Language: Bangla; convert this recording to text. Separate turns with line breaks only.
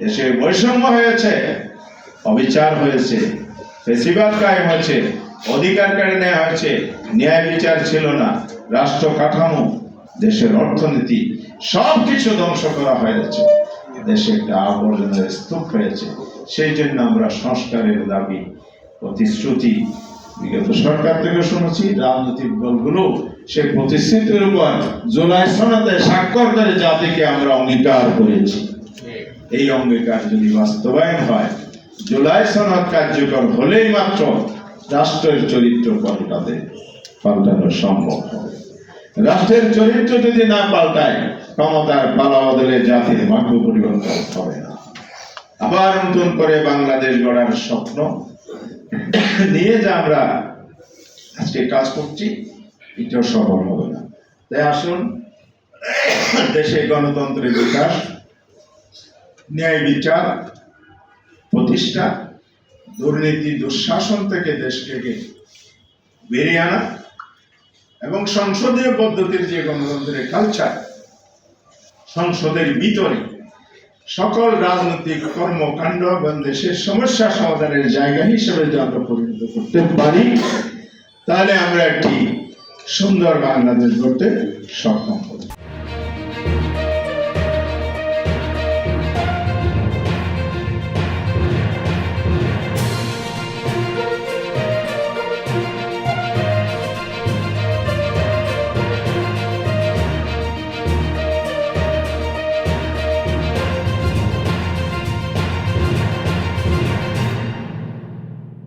দেশে বৈষম্য হয়েছে, অবিচার হয়েছে, ফেসিবাদ কায়েম হয়েছে, অধিকার কেড়ে নেওয়া হয়েছে, ন্যায় বিচার ছিল না, রাষ্ট্র কাঠামো, দেশের অর্থনীতি সবকিছু ধ্বংস করা হয়েছে, দেশে একটা আবর্জনার স্তূপ হয়েছে। সেই জন্য আমরা সংস্কারের দাবি, প্রতিশ্রুতি বিগত সরকার থেকে শুনেছি, রাজনৈতিক দলগুলো সেই প্রতিশ্রুতির উপর জুলাই সনদে স্বাক্ষর করে জাতিকে আমরা অঙ্গীকার করেছি। এই অঙ্গীকার যদি বাস্তবায়ন হয়, জুলাই সনদ কার্যকর হলেই মাত্র রাষ্ট্রের চরিত্র পাল্টানো সম্ভব হবে। রাষ্ট্রের চরিত্র যদি না পাল্টায়, ক্ষমতার পালা বদলে জাতির ভাগ্য পরিবর্তন হবে না। আবার নতুন করে বাংলাদেশ গড়ার স্বপ্ন নিয়ে যা আমরা আজকে কাজ করছি, এটাও সফল হবে না। তাই আসুন, দেশে গণতন্ত্রের বিকাশ, ন্যায় বিচার প্রতিষ্ঠা, দুর্নীতি দুঃশাসন থেকে দেশকে বেরিয়ে আনা এবং সংসদীয় পদ্ধতির যে গণতন্ত্রের কালচার, সংসদের ভিতরে সকল রাজনৈতিক কর্মকাণ্ড এবং দেশের সমস্যা সমাধানের জায়গা হিসেবে যদি আমরা পরিণত করতে পারি, তাহলে আমরা একটি সুন্দর বাংলাদেশ গড়তে সক্ষম হব।